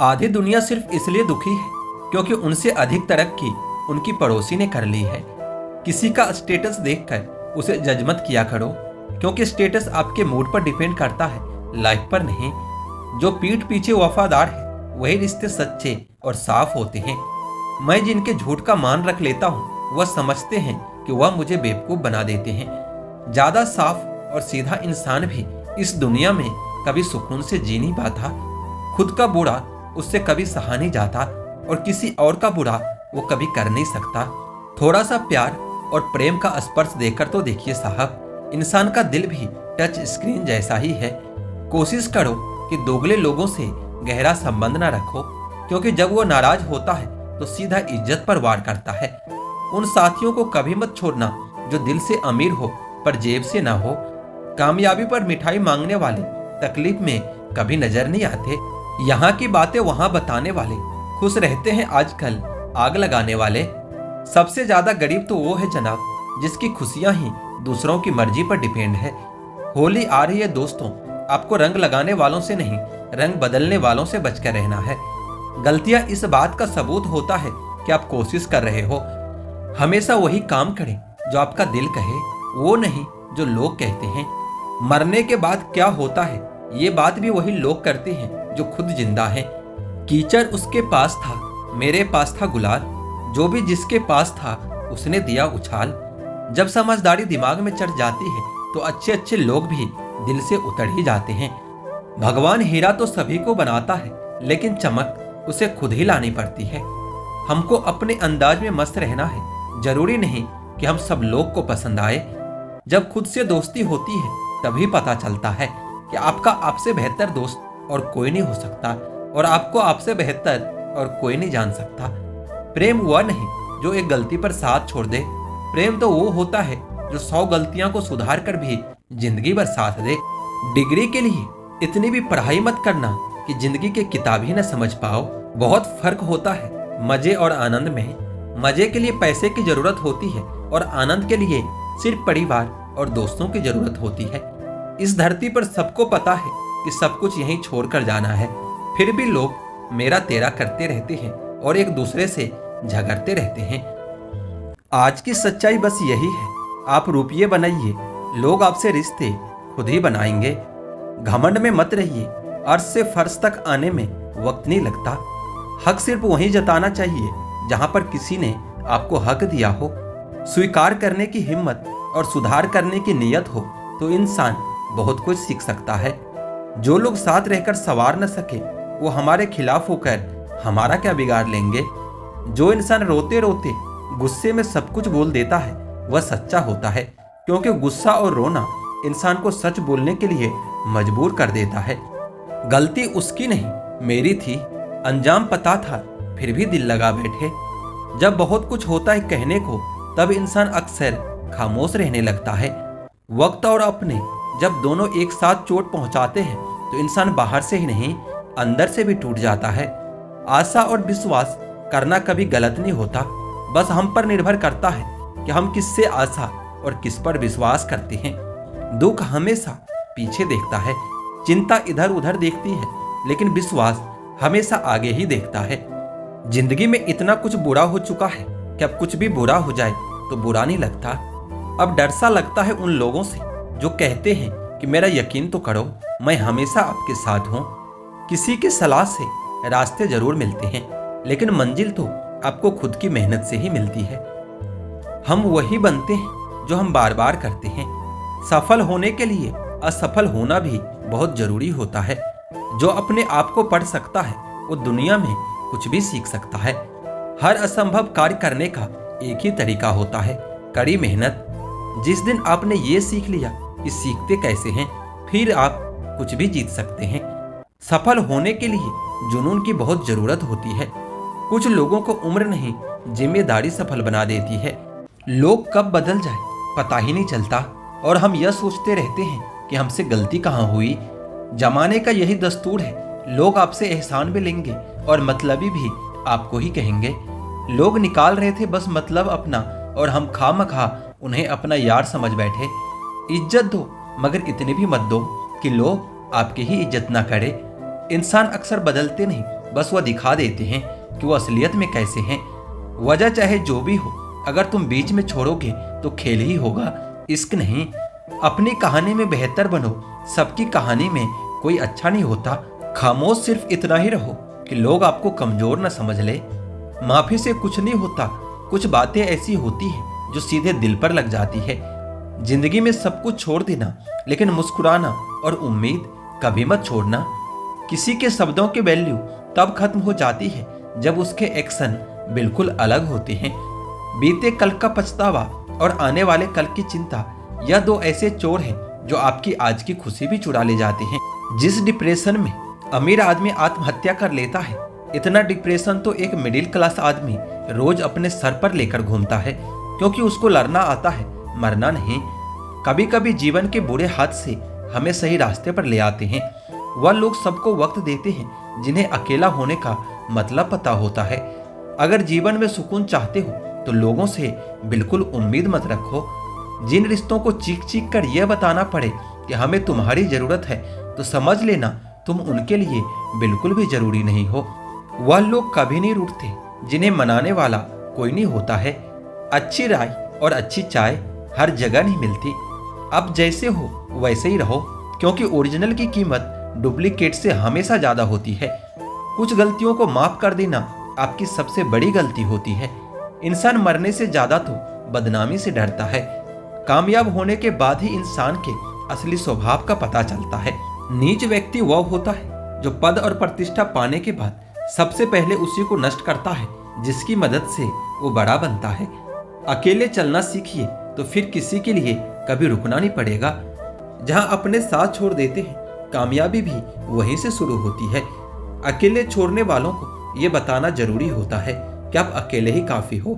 आधी दुनिया सिर्फ इसलिए दुखी है क्योंकि उनसे अधिक तरक्की उनकी पड़ोसी ने कर ली है। किसी का स्टेटस देखकर उसे जज मत किया करो, क्योंकि स्टेटस आपके मूड पर डिपेंड करता है, लाइफ पर नहीं। जो पीठ पीछे वफादार है वही रिश्ते सच्चे और साफ होते हैं। मैं जिनके झूठ का मान रख लेता हूँ वह समझते हैं कि वह मुझे बेवकूफ बना देते हैं। ज्यादा साफ और सीधा इंसान भी इस दुनिया में कभी सुकून से जी नहीं पाता। खुद का बुरा उससे कभी सहा नहीं जाता और किसी और का बुरा वो कभी कर नहीं सकता। थोड़ा सा प्यार और प्रेम का स्पर्श देकर तो देखिए साहब, इंसान का दिल भी टच स्क्रीन जैसा ही है। कोशिश करो कि दोगले लोगों से गहरा संबंध ना रखो, क्योंकि जब वो नाराज होता है तो सीधा इज्जत पर वार करता है। उन साथियों को कभी मत छोड़ना जो दिल से अमीर हो पर जेब से ना हो। कामयाबी पर मिठाई मांगने वाले तकलीफ में कभी नजर नहीं आते। यहाँ की बातें वहां बताने वाले खुश रहते हैं आजकल आग लगाने वाले। सबसे ज्यादा गरीब तो वो है जनाब जिसकी खुशियां ही दूसरों की मर्जी पर डिपेंड है। होली आ रही है दोस्तों, आपको रंग लगाने वालों से नहीं, रंग बदलने वालों से बचकर रहना है। गलतियां इस बात का सबूत होता है कि आप कोशिश कर रहे हो। हमेशा वही काम करें जो आपका दिल कहे, वो नहीं जो लोग कहते हैं। मरने के बाद क्या होता है ये बात भी वही लोग करते हैं जो खुद जिंदा हैं। कीचड़ उसके पास था, मेरे पास था गुलाल, जो भी जिसके पास था उसने दिया उछाल। जब समझदारी दिमाग में चढ़ जाती है तो अच्छे अच्छे लोग भी दिल से उतर ही जाते हैं। भगवान हीरा तो सभी को बनाता है, लेकिन चमक उसे खुद ही लानी पड़ती है। हमको अपने अंदाज में मस्त रहना है, जरूरी नहीं कि हम सब लोग को पसंद आए। जब खुद से दोस्ती होती है तभी पता चलता है कि आपका आपसे बेहतर दोस्त और कोई नहीं हो सकता, और आपको आपसे बेहतर और कोई नहीं जान सकता। प्रेम वह नहीं जो एक गलती पर साथ छोड़ दे, प्रेम तो वो होता है जो 100 गलतियां को सुधार कर भी जिंदगी भर साथ दे। डिग्री के लिए इतनी भी पढ़ाई मत करना कि जिंदगी के किताब ही न समझ पाओ। बहुत फर्क होता है मजे और आनंद में। मजे के लिए पैसे की जरूरत होती है और आनंद के लिए सिर्फ परिवार और दोस्तों की जरूरत होती है। इस धरती पर सबको पता है कि सब कुछ यहीं छोड़कर जाना है, फिर भी लोग मेरा तेरा करते रहते हैं और एक दूसरे से झगड़ते रहते हैं। आज की सच्चाई बस यही है, आप रुपये बनाइए, लोग आपसे रिश्ते खुद ही बनाएंगे। घमंड में मत रहिए, अर्श से फर्श तक आने में वक्त नहीं लगता। हक सिर्फ वहीं जताना चाहिए जहां पर किसी ने आपको हक दिया हो। स्वीकार करने की हिम्मत और सुधार करने की नीयत हो तो इंसान बहुत कुछ सीख सकता है। जो लोग साथ रहकर संवार न सके वो हमारे खिलाफ होकर हमारा क्या बिगाड़ लेंगे। जो इंसान रोते रोते गुस्से में सब कुछ बोल देता है वह सच्चा होता है, क्योंकि गुस्सा और रोना इंसान को सच बोलने के लिए मजबूर कर देता है। गलती उसकी नहीं मेरी थी, अंजाम पता था फिर भी दिल लगा बैठे। जब बहुत कुछ होता है कहने को तब इंसान अक्सर खामोश रहने लगता है। वक्त और अपने जब दोनों एक साथ चोट पहुंचाते हैं तो इंसान बाहर से ही नहीं अंदर से भी टूट जाता है। आशा और विश्वास करना कभी गलत नहीं होता, बस हम पर निर्भर करता है कि हम किससे आशा और किस पर विश्वास करते हैं। दुख हमेशा पीछे देखता है, चिंता इधर उधर देखती है, लेकिन विश्वास हमेशा आगे ही देखता है। जिंदगी में इतना कुछ बुरा हो चुका है कि अब कुछ भी बुरा हो जाए तो बुरा नहीं लगता। अब डर सा लगता है उन लोगों से जो कहते हैं कि मेरा यकीन तो करो, मैं हमेशा आपके साथ हूँ। किसी की सलाह से रास्ते जरूर मिलते हैं, लेकिन मंजिल तो आपको खुद की मेहनत से ही मिलती है। हम वही बनते हैं जो हम बार बार करते हैं। सफल होने के लिए असफल होना भी बहुत जरूरी होता है। जो अपने आप को पढ़ सकता है वो दुनिया में कुछ भी सीख सकता है। हर असंभव कार्य करने का एक ही तरीका होता है, कड़ी मेहनत। जिस दिन आपने ये सीख लिया कि सीखते कैसे हैं, फिर आप कुछ भी जीत सकते हैं। सफल होने के लिए जुनून की बहुत जरूरत होती है। कुछ लोगों को उम्र नहीं जिम्मेदारी सफल बना देती है। लोग कब बदल जाए पता ही नहीं चलता, और हम यह सोचते रहते हैं कि हमसे गलती कहाँ हुई। जमाने का यही दस्तूर है, लोग आपसे एहसान भी लेंगे और मतलबी भी आपको ही कहेंगे। लोग निकाल रहे थे बस मतलब अपना, और हम खामखा उन्हें अपना यार समझ बैठे। इज्जत दो मगर इतनी भी मत दो कि लोग आपकी ही इज्जत ना करे। इंसान अक्सर बदलते नहीं बस वह दिखा देते हैं कि वो असलियत में कैसे हैं। वजह चाहे जो भी हो, अगर तुम बीच में छोड़ोगे तो खेल ही होगा, इश्क नहीं। अपनी कहानी में बेहतर बनो, सबकी कहानी में कोई अच्छा नहीं होता। खामोश सिर्फ इतना ही रहो कि लोग आपको कमजोर न समझ ले। माफी से कुछ नहीं होता, कुछ बातें ऐसी होती हैं जो सीधे दिल पर लग जाती है। जिंदगी में सब कुछ छोड़ देना, लेकिन मुस्कुराना और उम्मीद कभी मत छोड़ना। किसी के शब्दों की वैल्यू तब खत्म हो जाती है जब उसके एक्शन बिल्कुल अलग होते हैं। बीते कल का पछतावा और आने वाले कल की चिंता, यह दो ऐसे चोर हैं जो आपकी आज की खुशी भी चुरा ले जाते हैं। जिस डिप्रेशन में अमीर आदमी आत्महत्या कर लेता है, इतना डिप्रेशन तो एक मिडिल क्लास आदमी रोज अपने सर पर लेकर घूमता है, क्योंकि उसको लड़ना आता है, मरना नहीं। कभी कभी जीवन के बुरे हाथ से हमें सही रास्ते पर ले आते हैं वह लोग सबको वक्त देते हैं जिन्हें अकेला होने का मतलब पता होता है। अगर जीवन में सुकून चाहते हो तो लोगों से बिल्कुल उम्मीद मत रखो। जिन रिश्तों को चीख चीख कर यह बताना पड़े कि हमें तुम्हारी जरूरत है, तो समझ लेना तुम उनके लिए बिल्कुल भी जरूरी नहीं हो। वह लोग कभी नहीं रूठते जिन्हें मनाने वाला कोई नहीं होता है। अच्छी राय और अच्छी चाय हर जगह नहीं मिलती। अब जैसे हो वैसे ही रहो, क्योंकि ओरिजिनल की कीमत डुप्लीकेट से हमेशा ज्यादा होती है। कुछ गलतियों को माफ कर देना आपकी सबसे बड़ी गलती होती है। इंसान मरने से ज्यादा तो बदनामी से डरता है। कामयाब होने के बाद ही इंसान के असली स्वभाव का पता चलता है। नीच व्यक्ति वह होता है जो पद और प्रतिष्ठा पाने के बाद सबसे पहले उसी को नष्ट करता है जिसकी मदद से वो बड़ा बनता है। अकेले चलना सीखिए तो फिर किसी के लिए कभी रुकना नहीं पड़ेगा। जहां अपने साथ छोड़ देते हैं, कामयाबी भी वहीं से शुरू होती है। अकेले छोड़ने वालों को ये बताना जरूरी होता है कि आप अकेले ही काफी हो।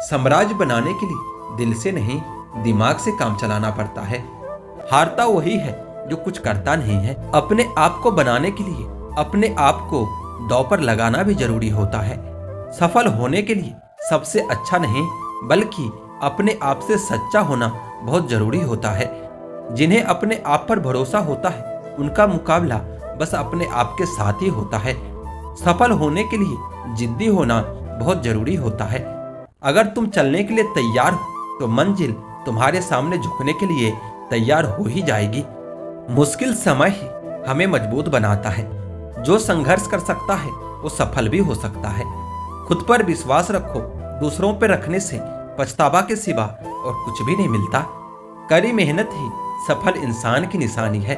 साम्राज्य बनाने के लिए दिल से नहीं, दिमाग से काम चलाना पड़ता है। हारता वही है जो कुछ करता नहीं है। अपने आप को बनाने के लिए अपने आप को दांव पर लगाना भी जरूरी होता है। सफल होने के लिए सबसे अच्छा नहीं, बल्कि अपने आप से सच्चा होना बहुत जरूरी होता है। जिन्हें अपने आप पर भरोसा होता है, उनका मुकाबला बस अपने आप के साथ ही होता है। सफल होने के लिए जिद्दी होना बहुत जरूरी होता है। अगर तुम चलने के लिए तैयार हो तो मंजिल तुम्हारे सामने झुकने के लिए तैयार हो ही जाएगी। मुश्किल समय ही हमें मजबूत बनाता है। जो संघर्ष कर सकता है वो सफल भी हो सकता है। खुद पर विश्वास रखो, दूसरों पर रखने से पछतावा के सिवा और कुछ भी नहीं मिलता। कड़ी मेहनत ही सफल इंसान की निशानी है।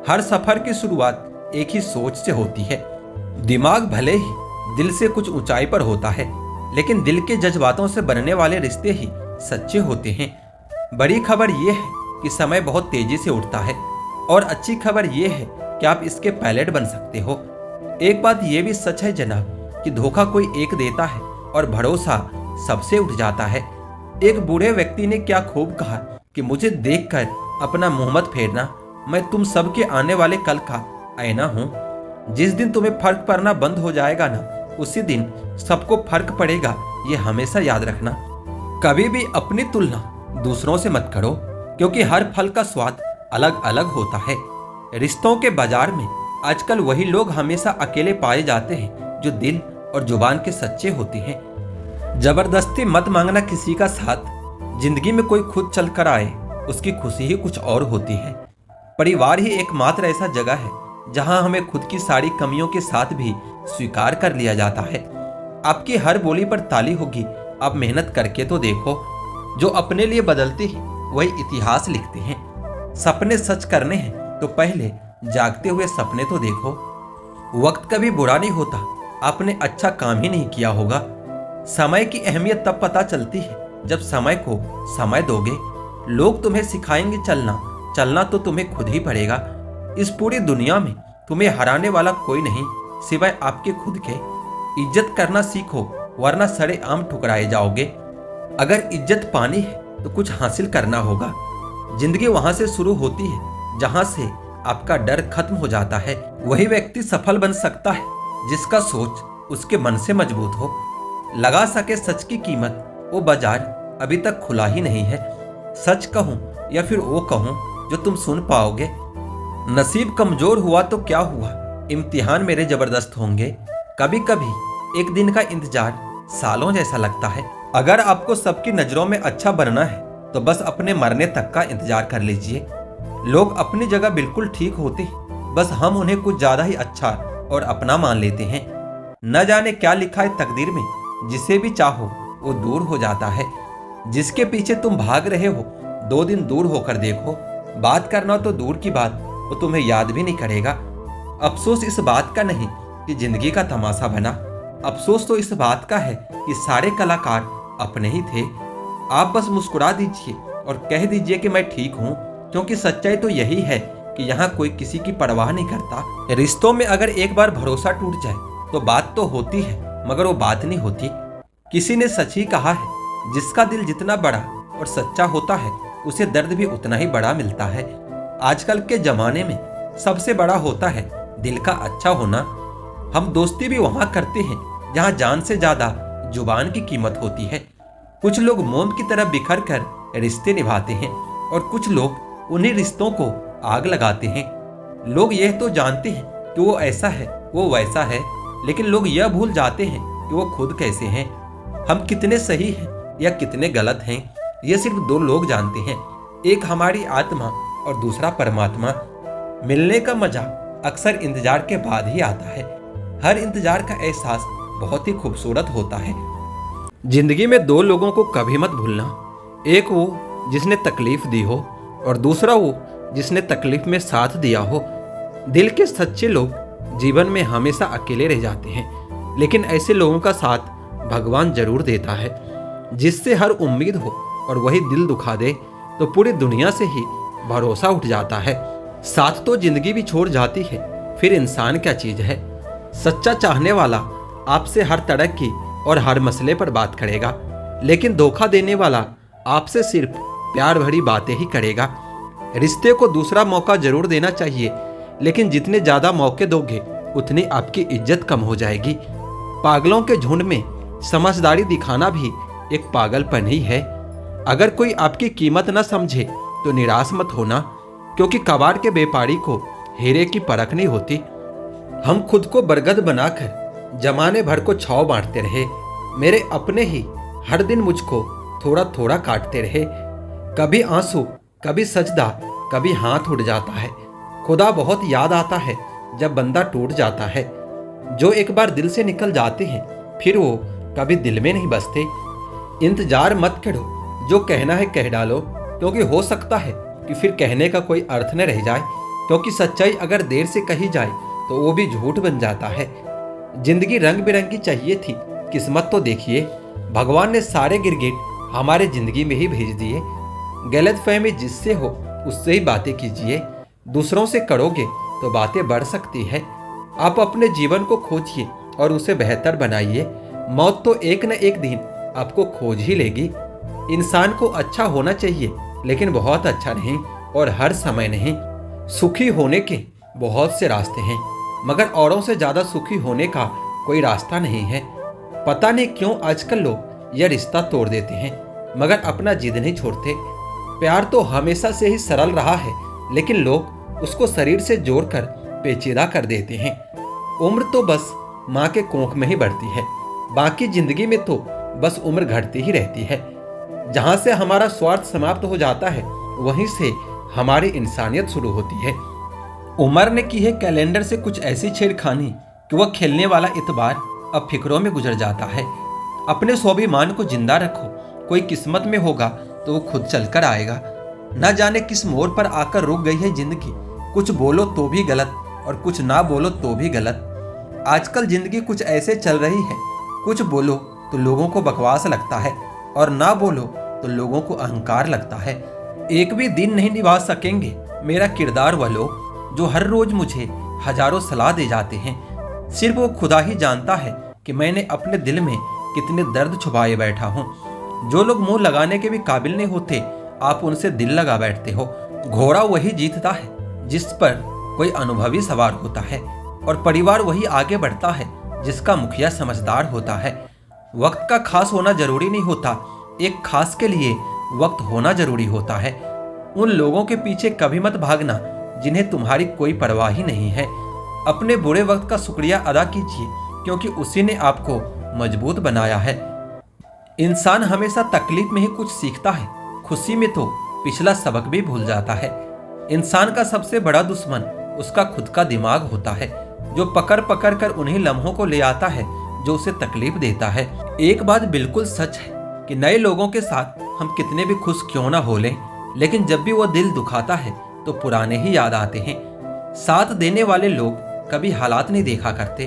हर सफर की शुरुआत एक ही सोच से होती है। दिमाग भले ही दिल से कुछ ऊंचाई पर होता है, लेकिन दिल के जज्बातों से बनने वाले रिश्ते ही सच्चे होते हैं। बड़ी खबर यह है कि समय बहुत तेजी से उठता है, और अच्छी खबर यह है कि आप इसके पायलट बन सकते हो। एक बात यह भी सच है जनाब कि धोखा कोई एक देता है और भरोसा सबसे उठ जाता है। एक बूढ़े व्यक्ति ने क्या खूब कहा कि मुझे देखकर अपना मुंह मत फेरना, मैं तुम सबके आने वाले कल का आईना हूं। जिस दिन तुम्हें फर्क पड़ना बंद हो जाएगा ना, उसी दिन सबको फर्क पड़ेगा, ये हमेशा याद रखना। कभी भी अपनी तुलना दूसरों से मत करो, क्योंकि हर फल का स्वाद अलग अलग होता है। रिश्तों के बाजार में आजकल वही लोग हमेशा अकेले पाए जाते हैं जो दिल और जुबान के सच्चे होते हैं। जबरदस्ती मत मांगना किसी का साथ। जिंदगी में कोई खुद चल कर आए, उसकी खुशी ही कुछ और होती है। परिवार ही एकमात्र ऐसा जगह है जहां हमें खुद की सारी कमियों के साथ भी स्वीकार कर लिया जाता है। आपकी हर बोली पर ताली होगी, आप मेहनत करके तो देखो। जो अपने लिए बदलते हैं वही इतिहास लिखते हैं। सपने सच करने हैं तो पहले जागते हुए सपने तो देखो। वक्त कभी बुरा नहीं होता, आपने अच्छा काम ही नहीं किया होगा। समय की अहमियत तब पता चलती है जब समय को समय दोगे। लोग तुम्हें सिखाएंगे चलना, चलना तो तुम्हें खुद ही पड़ेगा। इस पूरी दुनिया में तुम्हें हराने वाला कोई नहीं सिवाय आपके खुद के। इज्जत करना सीखो, वरना सरेआम ठुकराए जाओगे। अगर इज्जत पानी है तो कुछ हासिल करना होगा। जिंदगी वहां से शुरू होती है जहां से आपका डर खत्म हो जाता है। वही व्यक्ति सफल बन सकता है जिसका सोच उसके मन से मजबूत हो। लगा सके सच की कीमत, वो बाजार अभी तक खुला ही नहीं है। सच कहूं या फिर वो कहूं जो तुम सुन पाओगे। नसीब कमजोर हुआ तो क्या हुआ, इम्तिहान मेरे जबरदस्त होंगे। कभी कभी एक दिन का इंतजार सालों जैसा लगता है। अगर आपको सबकी नजरों में अच्छा बनना है तो बस अपने मरने तक का इंतजार कर लीजिए। लोग अपनी जगह बिल्कुल ठीक होते हैं, बस हम उन्हें कुछ ज्यादा ही अच्छा और अपना मान लेते हैं। न जाने क्या लिखा है तकदीर में, जिसे भी चाहो वो दूर हो जाता है। जिसके पीछे तुम भाग रहे हो 2 दिन दूर होकर देखो, बात करना तो दूर की बात, वो तुम्हें याद भी नहीं करेगा। अफसोस इस बात का नहीं कि जिंदगी का तमाशा बना, अफसोस तो इस बात का है कि सारे कलाकार अपने ही थे। आप बस मुस्कुरा दीजिए और कह दीजिए कि मैं ठीक हूँ, क्योंकि सच्चाई तो यही है कि यहाँ कोई किसी की परवाह नहीं करता। रिश्तों में अगर एक बार भरोसा टूट जाए तो बात तो होती है, मगर वो बात नहीं होती। किसी ने सच ही कहा है, जिसका दिल जितना बड़ा और सच्चा होता है उसे दर्द भी उतना ही बड़ा मिलता है। आजकल के जमाने में सबसे बड़ा होता है दिल का अच्छा होना। हम दोस्ती भी वहां करते हैं जहां जान से ज्यादा जुबान की कीमत होती है। कुछ लोग मोम की तरह बिखर कर रिश्ते निभाते हैं और कुछ लोग उन्हीं रिश्तों को आग लगाते हैं। लोग यह तो जानते हैं कि वो ऐसा है, वो वैसा है, लेकिन लोग यह भूल जाते हैं कि वो खुद कैसे हैं। हम कितने सही हैं या कितने गलत हैं, ये सिर्फ 2 लोग जानते हैं, एक हमारी आत्मा और दूसरा परमात्मा। मिलने का मजा अक्सर इंतजार के बाद ही आता है। हर इंतजार का एहसास बहुत ही खूबसूरत होता है। जिंदगी में 2 लोगों को कभी मत भूलना, एक वो जिसने तकलीफ दी हो और दूसरा वो जिसने तकलीफ में साथ दिया हो। दिल के सच्चे लोग जीवन में हमेशा अकेले रह जाते हैं, लेकिन ऐसे लोगों का साथ भगवान जरूर देता है, जिससे हर उम्मीद हो और वही दिल दुखा दे तो पूरी दुनिया से ही भरोसा उठ जाता है। साथ तो जिंदगी भी छोड़ जाती है, फिर इंसान क्या चीज है। सच्चा चाहने वाला आपसे हर तरह की और हर मसले पर बात करेगा, लेकिन धोखा देने वाला आपसे सिर्फ प्यार भरी बातें ही करेगा। रिश्ते को दूसरा मौका जरूर देना चाहिए, लेकिन जितने ज्यादा मौके दोगे उतनी आपकी इज्जत कम हो जाएगी। पागलों के झुंड में समझदारी दिखाना भी एक पागलपन ही है। अगर कोई आपकी कीमत न समझे तो निराश मत होना, क्योंकि कबाड़ के व्यापारी को हीरे की परख नहीं होती। हम खुद को बरगद बनाकर जमाने भर को छाव बांटते रहे। मेरे अपने ही हर दिन मुझको थोड़ा थोड़ा काटते रहे। कभी आंसू, कभी सजदा, कभी हाथ उठ जाता है। खुदा बहुत याद आता है जब बंदा टूट जाता है। जो एक बार दिल से निकल जाते हैं फिर वो कभी दिल में नहीं बसते। इंतजार मत करो, जो कहना है कह डालो, क्योंकि हो सकता है कि फिर कहने का कोई अर्थ न रह जाए, क्योंकि सच्चाई अगर देर से कही जाए तो वो भी झूठ बन जाता है। जिंदगी रंग बिरंगी चाहिए थी, किस्मत तो देखिए, भगवान ने सारे गिरगिट हमारे जिंदगी में ही भेज दिए। गलतफहमी जिससे हो उससे ही बातें कीजिए, दूसरों से करोगे तो बातें बढ़ सकती है। आप अपने जीवन को खोजिए और उसे बेहतर बनाइए। मौत तो एक न एक दिन आपको खोज ही लेगी। इंसान को अच्छा होना चाहिए, लेकिन बहुत अच्छा नहीं और हर समय नहीं। सुखी होने के बहुत से रास्ते हैं, मगर औरों से ज्यादा सुखी होने का कोई रास्ता नहीं है। पता नहीं क्यों आजकल लोग यह रिश्ता तोड़ देते हैं, मगर अपना जिद नहीं छोड़ते। प्यार तो हमेशा से ही सरल रहा है, लेकिन लोग उसको शरीर से जोड़कर पेचीदा कर देते हैं। उम्र तो बस माँ के कोख में ही बढ़ती है, बाकी जिंदगी में तो बस उम्र घटती ही रहती है। जहाँ से हमारा स्वार्थ समाप्त हो जाता है वहीं से हमारी इंसानियत शुरू होती है। उमर ने की है कैलेंडर से कुछ ऐसी छेड़खानी कि वह खेलने वाला इतबार अब फिक्रों में गुजर जाता है। अपने स्वाभिमान को जिंदा रखो, कोई किस्मत में होगा तो वो खुद चलकर आएगा। न जाने किस मोड़ पर आकर रुक गई है जिंदगी। कुछ बोलो तो भी गलत और कुछ ना बोलो तो भी गलत। आजकल जिंदगी कुछ ऐसे चल रही है, कुछ बोलो तो लोगों को बकवास लगता है और ना बोलो तो लोगों को अहंकार लगता है। एक भी दिन नहीं निभा सकेंगे मेरा किरदार वह लोग जो हर रोज मुझे हजारों सलाह दे जाते हैं। सिर्फ वो खुदा ही जानता है कि मैंने अपने दिल में कितने दर्द छुपाए बैठा हूँ। जो लोग मुंह लगाने के भी काबिल नहीं होते, आप उनसे दिल लगा बैठते हो। घोड़ा वही जीतता है जिस पर कोई अनुभवी सवार होता है, और परिवार वही आगे बढ़ता है जिसका मुखिया समझदार होता है। वक्त का खास होना जरूरी नहीं होता, एक खास के लिए वक्त होना जरूरी होता है। उन लोगों के पीछे कभी मत भागना जिन्हें तुम्हारी कोई परवाह ही नहीं है। अपने बुरे वक्त का शुक्रिया अदा कीजिए, क्योंकि उसी ने आपको मजबूत बनाया है। इंसान हमेशा तकलीफ में ही कुछ सीखता है, खुशी में तो पिछला सबक भी भूल जाता है। इंसान का सबसे बड़ा दुश्मन उसका खुद का दिमाग होता है, जो पकड़ पकड़ कर उन्हीं लम्हों को ले आता है जो उसे तकलीफ देता है। एक बात बिल्कुल सच है कि नए लोगों के साथ हम कितने भी खुश क्यों ना हो लें, लेकिन जब भी वो दिल दुखाता है तो पुराने ही याद आते हैं। साथ देने वाले लोग कभी हालात नहीं देखा करते।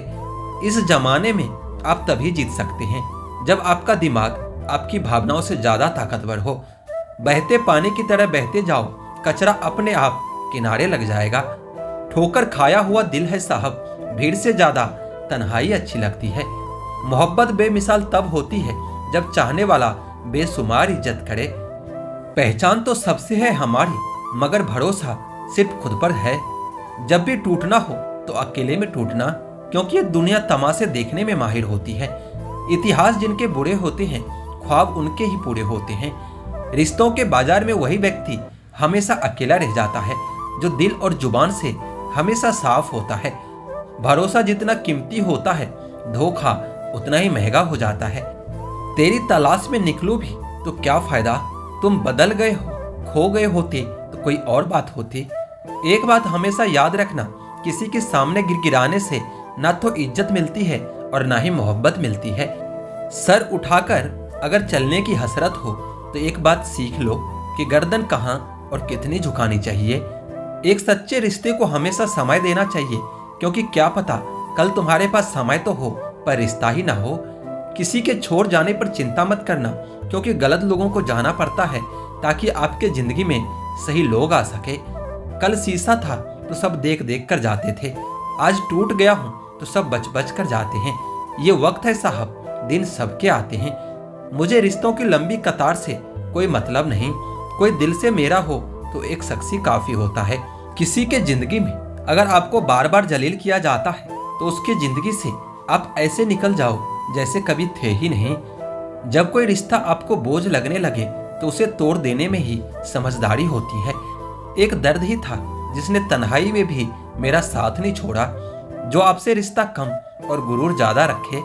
इस जमाने में आप तभी जीत सकते हैं जब आपका दिमाग आपकी भावनाओं से ज्यादा ताकतवर हो। बहते पानी की तरह बहते जाओ, कचरा अपने आप किनारे लग जाएगा। ठोकर खाया हुआ दिल है साहब, भीड़ से ज्यादा तन्हाई अच्छी लगती है। मोहब्बत बेमिसाल तब होती है जब चाहने वाला बेशुमार इज्जत करे। पहचान तो सबसे है हमारी, मगर भरोसा सिर्फ खुद पर है। जब भी टूटना हो तो अकेले में टूटना, क्योंकि ये दुनिया तमाशे देखने में माहिर होती है। इतिहास जिनके बुरे होते हैं, ख्वाब उनके ही पूरे होते हैं। रिश्तों के बाजार में वही व्यक्ति हमेशा अकेला रह जाता है जो दिल और जुबान से हमेशा साफ होता है। भरोसा जितना कीमती होता है, धोखा उतना ही महंगा हो जाता है। तेरी तलाश में निकलूं भी तो क्या फायदा, तुम बदल गए हो, खो गए होते तो कोई और बात होती। एक बात हमेशा याद रखना, किसी के सामने गिड़गिड़ाने से ना तो इज्जत मिलती है और ना ही मोहब्बत मिलती है। सर उठाकर अगर चलने की हसरत हो तो एक बात सीख लो कि गर्दन कहाँ और कितनी झुकानी चाहिए। एक सच्चे रिश्ते को हमेशा समय देना चाहिए, क्योंकि क्या पता कल तुम्हारे पास समय तो हो पर रिश्ता ही ना हो। किसी के छोड़ जाने पर चिंता मत करना, क्योंकि गलत लोगों को जाना पड़ता है ताकि आपके जिंदगी में सही लोग आ सके। कल शीशा था तो सब देख देख कर जाते थे, आज टूट गया हूं तो सब बच बच कर जाते हैं। ये वक्त है साहब, दिन सबके आते हैं। मुझे रिश्तों की लंबी कतार से कोई मतलब नहीं, कोई दिल से मेरा हो तो एक शख्स ही काफी होता है। किसी के जिंदगी में अगर आपको बार बार जलील किया जाता है तो उसकी जिंदगी से आप ऐसे निकल जाओ जैसे कभी थे ही नहीं। जब कोई रिश्ता आपको बोझ लगने लगे तो उसे तोड़ देने में ही समझदारी होती है। एक दर्द ही था जिसने तन्हाई में भी मेरा साथ नहीं छोड़ा। जो आपसे रिश्ता कम और गुरूर ज्यादा रखे,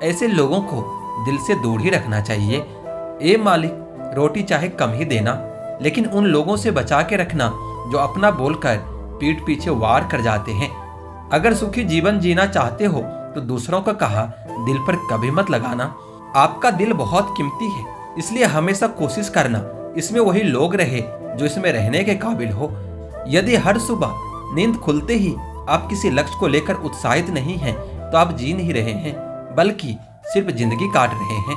ऐसे लोगों को दिल से दूर ही रखना चाहिए। ए मालिक, रोटी चाहे कम ही देना, लेकिन उन लोगों से बचा के रखना जो अपना बोलकर पीठ पीछे वार कर जाते हैं। अगर सुखी जीवन जीना चाहते हो तो दूसरों का कहा दिल पर कभी मत लगाना। आपका दिल बहुत कीमती है, इसलिए हमेशा कोशिश करना इसमें वही लोग रहे जो इसमें रहने के काबिल हो। यदि हर सुबह नींद खुलते ही आप किसी लक्ष्य को लेकर उत्साहित नहीं हैं, तो आप जी नहीं रहे हैं, बल्कि सिर्फ जिंदगी काट रहे हैं।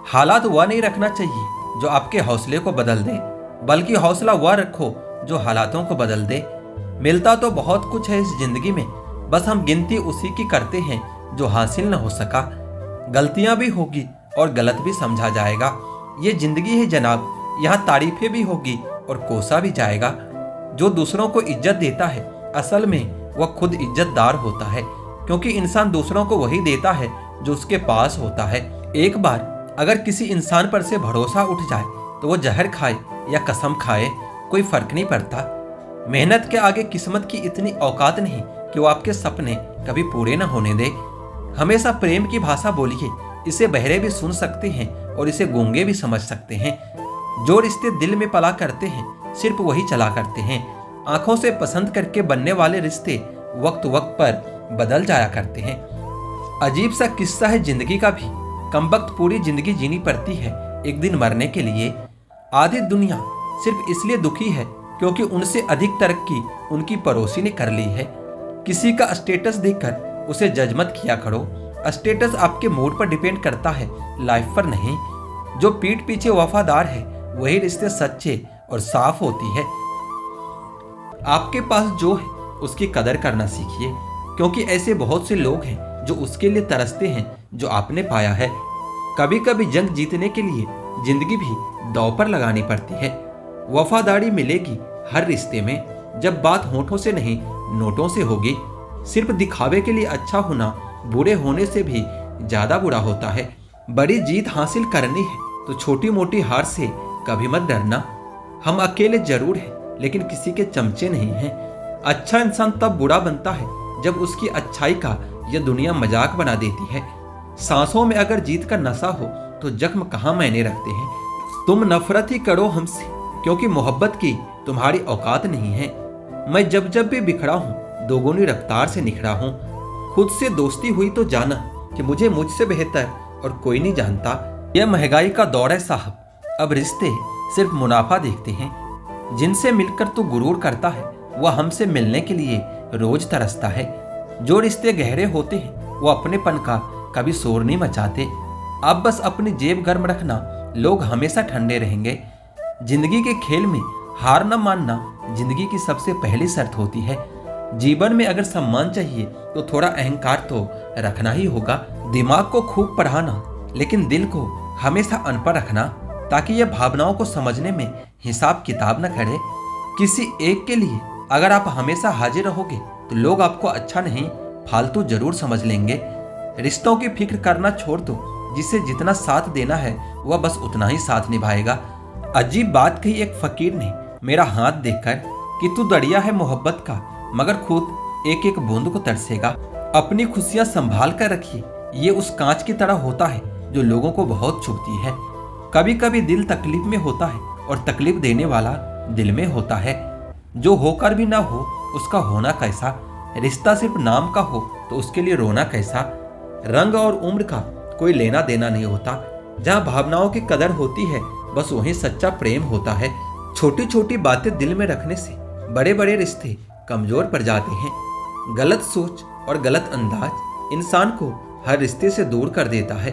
हालात वह नहीं रखना चाहिए जो आपके हौसले को बदल दे, बल्कि हौसला वह रखो जो हालातों को बदल दे। मिलता तो बहुत कुछ है इस जिंदगी में, बस हम गिनती उसी की करते हैं जो हासिल न हो सका। गलतियां भी होगी और गलत भी समझा जाएगा। ये जिंदगी है जनाब, यहाँ तारीफें भी होगी और कोसा भी जाएगा। जो दूसरों को इज्जत देता है असल में वह खुद इज्जतदार होता है, क्योंकि इंसान दूसरों को वही देता है जो उसके पास होता है। एक बार अगर किसी इंसान पर से भरोसा उठ जाए तो वो जहर खाए या कसम खाए, कोई फर्क नहीं पड़ता। मेहनत के आगे किस्मत की इतनी औकात नहीं कि वो आपके सपने कभी पूरे न होने दे। हमेशा प्रेम की भाषा बोलिए, इसे बहरे भी सुन सकते हैं और इसे गूंगे भी समझ सकते हैं। जो रिश्ते दिल में पला करते हैं सिर्फ वही चला करते हैं। आंखों से पसंद करके बनने वाले रिश्ते वक्त वक्त पर बदल जाया करते हैं। अजीब सा किस्सा है जिंदगी का भी, कमबख्त पूरी जिंदगी जीनी पड़ती है एक दिन मरने के लिए। आधी दुनिया सिर्फ इसलिए दुखी है क्योंकि उनसे अधिक तरक्की उनकी पड़ोसी ने कर ली है। किसी का स्टेटस देखकर उसे जज मत किया करो। स्टेटस आपके मूड पर डिपेंड करता है, लाइफ पर नहीं। जो पीठ पीछे वफादार है वही रिश्ते सच्चे और साफ होती है। आपके पास जो है उसकी कदर करना सीखिए, क्योंकि ऐसे बहुत से लोग हैं जो उसके लिए तरसते हैं जो आपने पाया है। कभी कभी जंग जीतने के लिए जिंदगी भी दांव पर लगानी पड़ती है। वफादारी मिलेगी हर रिश्ते में, जब बात होठों से नहीं नोटों से होगी। सिर्फ दिखावे के लिए अच्छा होना बुरे होने से भी ज्यादा बुरा होता है। बड़ी जीत हासिल करनी है तो छोटी मोटी हार से कभी मत डरना। हम अकेले जरूर हैं लेकिन किसी के चमचे नहीं हैं। अच्छा इंसान तब बुरा बनता है जब उसकी अच्छाई का यह दुनिया मजाक बना देती है। सांसों में अगर जीत का नशा हो तो जख्म कहाँ मायने रखते हैं। तुम नफरत ही करो हमसे, क्योंकि मोहब्बत की तुम्हारी औकात नहीं है। मैं जब जब भी बिखरा हूँ दोगुनी रफ्तार से निखरा हूँ। खुद से दोस्ती हुई तो जाना कि मुझे मुझसे बेहतर और कोई नहीं जानता। यह महंगाई का दौर है साहब, अब रिश्ते सिर्फ मुनाफा देखते हैं। जिनसे मिलकर तू गुरूर करता है वह हमसे मिलने के लिए रोज तरसता है। जो रिश्ते गहरे होते हैं वो अपनेपन का कभी शोर नहीं मचाते। अब बस अपनी जेब गर्म रखना, लोग हमेशा ठंडे रहेंगे। जिंदगी के खेल में हार न मानना जिंदगी की सबसे पहली शर्त होती है। जीवन में अगर सम्मान चाहिए तो थोड़ा अहंकार तो रखना ही होगा। दिमाग को खूब पढ़ाना लेकिन दिल को हमेशा अनपढ़ रखना, ताकि यह भावनाओं को समझने में हिसाब किताब न करे। किसी एक के लिए अगर आप हमेशा हाजिर रहोगे तो लोग आपको अच्छा नहीं फालतू जरूर समझ लेंगे। रिश्तों की फिक्र करना छोड़ दो, जिसे जितना साथ देना है वह बस उतना ही साथ निभाएगा। अजीब बात कही एक फकीर ने मेरा हाथ देखकर कि तू दरिया है मोहब्बत का, मगर खुद एक एक बूंद को तरसेगा। अपनी खुशियां संभाल कर रखिए, ये उस कांच की तरह होता है जो लोगों को बहुत छुपती है। कभी कभी दिल तकलीफ में होता है और तकलीफ देने वाला दिल में होता है। जो होकर भी ना हो उसका होना कैसा, रिश्ता सिर्फ नाम का हो तो उसके लिए रोना कैसा। रंग और उम्र का कोई लेना देना नहीं होता। जहाँ भावनाओं की कदर होती है बस वहीं सच्चा प्रेम होता है। छोटी छोटी बातें दिल में रखने से बड़े बड़े रिश्ते कमजोर पड़ जाते हैं। गलत सोच और गलत अंदाज इंसान को हर रिश्ते से दूर कर देता है।